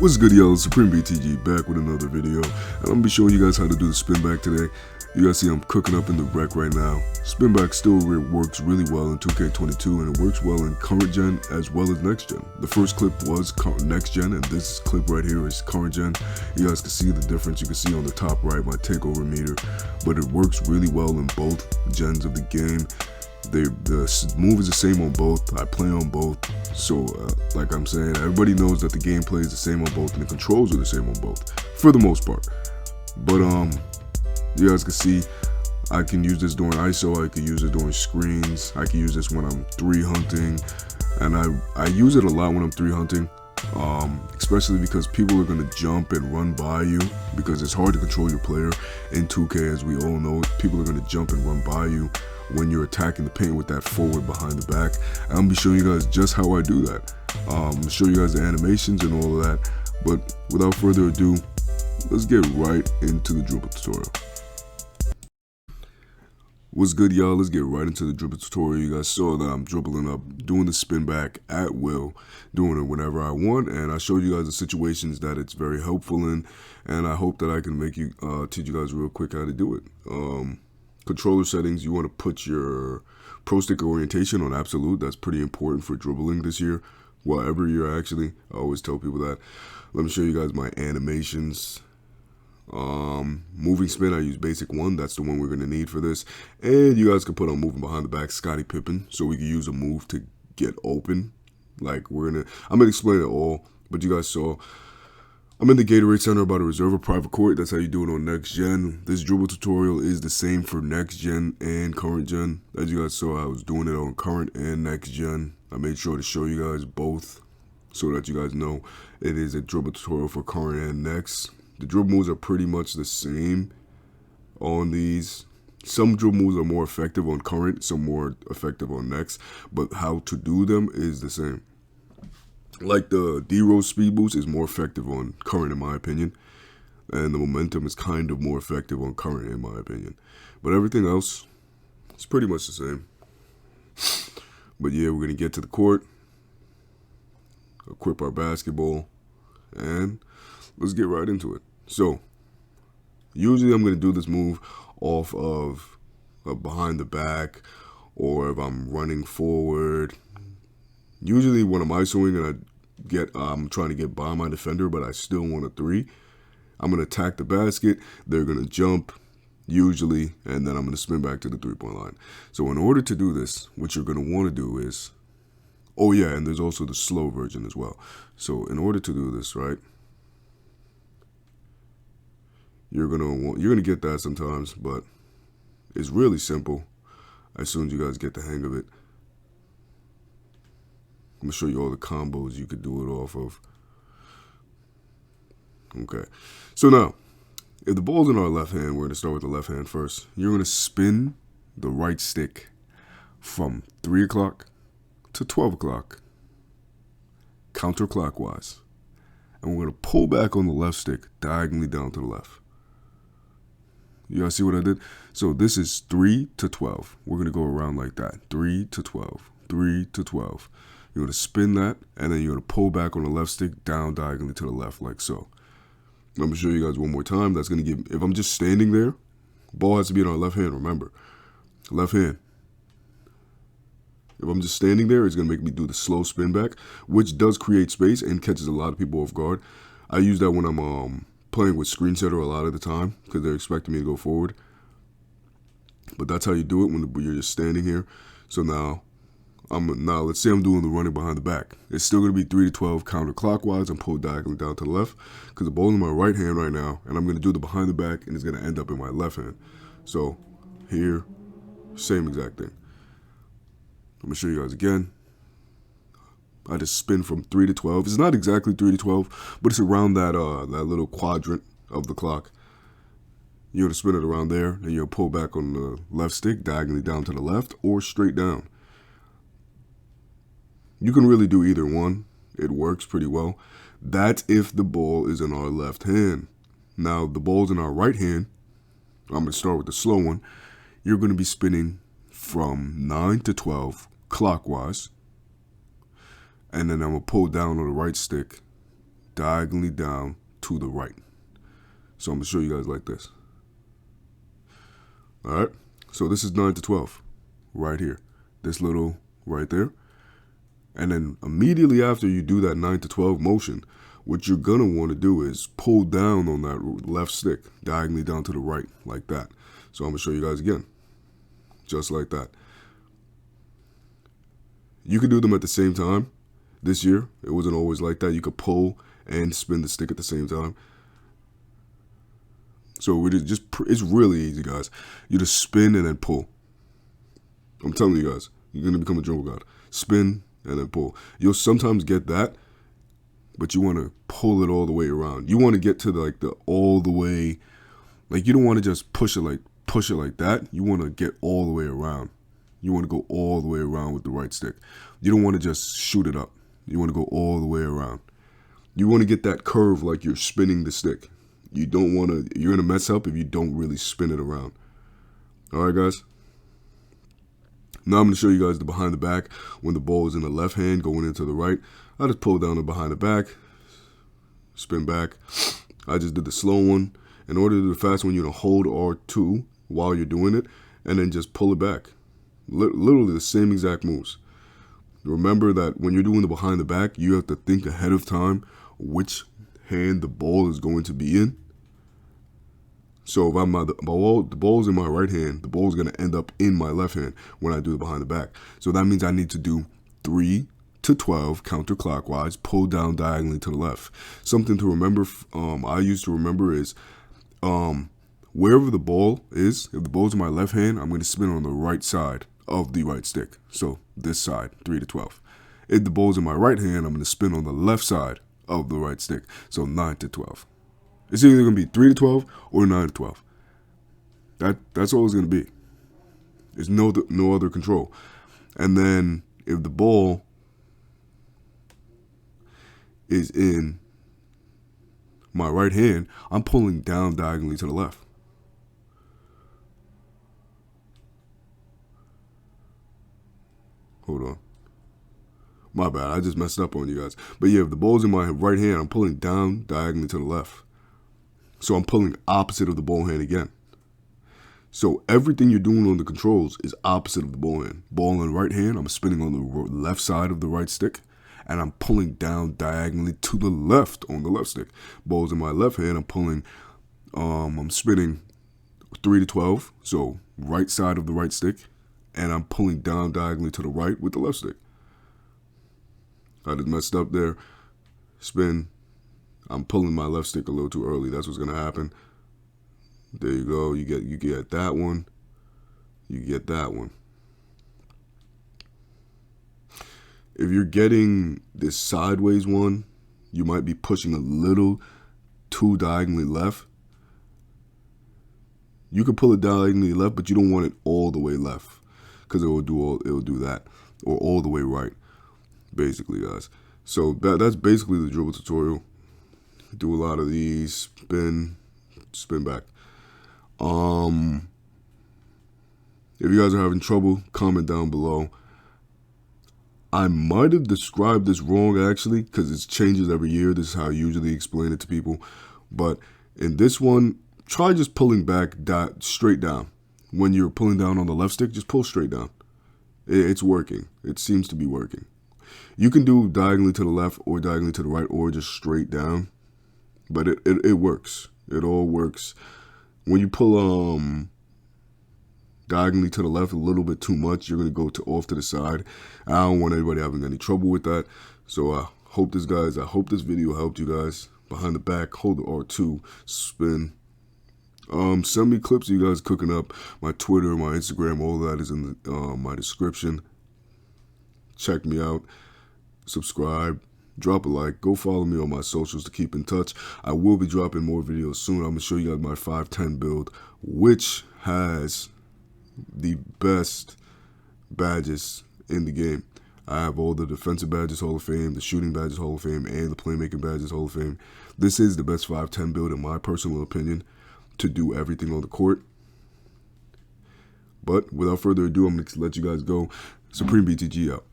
What's good, y'all? Supreme BTG back with another video, and I'm gonna be showing you guys how to do the spin back today. You guys see I'm cooking up in the rec right now. Spin back still works really well in 2K22, and it works well in current gen as well as next gen. The first clip was next gen, and this clip right here is current gen. You guys can see the difference. You can see on the top right my takeover meter, but it works really well in both gens of the game. The move is the same on both. I play on both, so like I'm saying, everybody knows that the gameplay is the same on both and the controls are the same on both for the most part. But you guys can see I can use this during ISO, I can use it during screens, I can use this when I'm 3 hunting, and I use it a lot when I'm 3 hunting, especially because people are going to jump and run by you, because it's hard to control your player in 2K, as we all know. People are going to jump and run by you when you're attacking the paint with that forward behind the back. And I'm gonna be showing you guys just how I do that. I'm gonna show you guys the animations and all of that, but without further ado, let's get right into the dribble tutorial. What's good, y'all? Let's get right into the dribble tutorial. You guys saw that I'm dribbling up, doing the spin back at will, doing it whenever I want, and I showed you guys the situations that it's very helpful in, and I hope that I can make you teach you guys real quick how to do it. Controller settings, you want to put your pro stick orientation on absolute. That's pretty important for dribbling this year, wherever you're actually. I always tell people that. Let me show you guys my animations. Moving spin, I use basic 1. That's the one we're going to need for this. And you guys can put on moving behind the back, Scottie Pippen, so we can use a move to get open. Like I'm going to explain it all, but you guys saw I'm in the Gatorade Center about to reserve a private court. That's how you do it on next gen. This dribble tutorial is the same for next gen and current gen. As you guys saw, I was doing it on current and next gen. I made sure to show you guys both so that you guys know it is a dribble tutorial for current and next. The dribble moves are pretty much the same on these. Some dribble moves are more effective on current, some more effective on next, but how to do them is the same. Like the D-Rose speed boost is more effective on current in my opinion, and the momentum is kind of more effective on current in my opinion. But everything else, it's pretty much the same. But yeah, we're going to get to the court, equip our basketball, and let's get right into it. So, usually I'm going to do this move off of behind the back, or if I'm running forward. Usually when I'm isoing and I'm trying to get by my defender, but I still want a 3, I'm going to attack the basket, they're going to jump, usually, and then I'm going to spin back to the 3-point line. So in order to do this, what you're going to want to do is, oh yeah, and there's also the slow version as well. So in order to do this, right, you're going to get that sometimes, but it's really simple as soon as you guys get the hang of it. I'm going to show you all the combos you could do it off of. Okay. So now, if the ball's in our left hand, we're going to start with the left hand first. You're going to spin the right stick from 3 o'clock to 12 o'clock, counterclockwise. And we're going to pull back on the left stick diagonally down to the left. You guys see what I did? So this is 3 to 12. We're going to go around like that. 3 to 12. 3 to 12. You're going to spin that, and then you're going to pull back on the left stick down diagonally to the left, like so. I'm going to show you guys one more time. That's going to give, if I'm just standing there, ball has to be in our left hand, remember. Left hand. If I'm just standing there, it's going to make me do the slow spin back, which does create space and catches a lot of people off guard. I use that when I'm playing with screen setter a lot of the time, because they're expecting me to go forward. But that's how you do it when you're just standing here. So now let's say I'm doing the running behind the back. It's still going to be 3 to 12 counterclockwise and pull diagonally down to the left, because the ball's in my right hand right now, and I'm going to do the behind the back, and it's going to end up in my left hand. So here, same exact thing. I'm going to show you guys again. I just spin from 3 to 12. It's not exactly 3 to 12, but it's around that little quadrant of the clock. You're going to spin it around there, and you'll pull back on the left stick diagonally down to the left or straight down. You can really do either one. It works pretty well. That's if the ball is in our left hand. Now, the ball's in our right hand. I'm going to start with the slow one. You're going to be spinning from 9 to 12 clockwise. And then I'm going to pull down on the right stick diagonally down to the right. So I'm going to show you guys like this. All right. So this is 9 to 12 right here. This little right there. And then immediately after you do that 9 to 12 motion, what you're going to want to do is pull down on that left stick, diagonally down to the right, like that. So I'm going to show you guys again, just like that. You can do them at the same time. This year, it wasn't always like that. You could pull and spin the stick at the same time. So it's really easy, guys. You just spin and then pull. I'm telling you guys, you're going to become a dribble god. Spin and then pull. You'll sometimes get that, but you want to pull it all the way around. You want to get to the all the way, like you don't want to just push it like that. You want to get all the way around. You want to go all the way around with the right stick. You don't want to just shoot it up. You want to go all the way around. You want to get that curve like you're spinning the stick. You don't want to, you're going to mess up if you don't really spin it around. All right, guys. Now I'm going to show you guys the behind the back when the ball is in the left hand going into the right. I just pull down the behind the back, spin back. I just did the slow one. In order to do the fast one, you're going to hold R2 while you're doing it and then just pull it back. Literally the same exact moves. Remember that when you're doing the behind the back, you have to think ahead of time which hand the ball is going to be in. So if the ball's in my right hand, the ball is going to end up in my left hand when I do the behind the back. So that means I need to do 3 to 12 counterclockwise, pull down diagonally to the left. Something to remember, I used to remember is wherever the ball is, if the ball's in my left hand, I'm going to spin on the right side of the right stick. So this side, 3 to 12. If the ball's in my right hand, I'm going to spin on the left side of the right stick. So 9 to 12. It's either going to be 3 to 12 or 9 to 12. That's all it's going to be. There's no other control. And then if the ball is in my right hand, I'm pulling down diagonally to the left. Hold on. My bad. I just messed up on you guys. But yeah, if the ball's in my right hand, I'm pulling down diagonally to the left. So I'm pulling opposite of the ball hand again. So everything you're doing on the controls is opposite of the ball hand. Ball in the right hand, I'm spinning on the left side of the right stick. And I'm pulling down diagonally to the left on the left stick. Ball's in my left hand, I'm spinning 3 to 12. So right side of the right stick. And I'm pulling down diagonally to the right with the left stick. I just messed up there. Spin. I'm pulling my left stick a little too early. That's what's gonna happen. There you go. You get that one. You get that one. If you're getting this sideways one, you might be pushing a little too diagonally left. You can pull it diagonally left, but you don't want it all the way left, because it will do that, or all the way right, basically, guys. So that's basically the dribble tutorial. Do a lot of these, spin back. If you guys are having trouble, comment down below. I might have described this wrong, actually, because it changes every year. This is how I usually explain it to people. But in this one, try just pulling back straight down. When you're pulling down on the left stick, just pull straight down. It's working. It seems to be working. You can do diagonally to the left or diagonally to the right or just straight down. But it works. It all works. When you pull diagonally to the left a little bit too much, you're going to go off to the side. I don't want anybody having any trouble with that. So I hope this video helped you guys. Behind the back, hold the R2, spin. Send me clips of you guys cooking up. My Twitter, my Instagram, all that is in my description. Check me out. Subscribe. Drop a like. Go follow me on my socials to keep in touch. I will be dropping more videos soon. I'm going to show you guys my 510 build, which has the best badges in the game. I have all the defensive badges Hall of Fame, the shooting badges Hall of Fame, and the playmaking badges Hall of Fame. This is the best 510 build in my personal opinion to do everything on the court. But without further ado, I'm going to let you guys go. Supreme BTG out.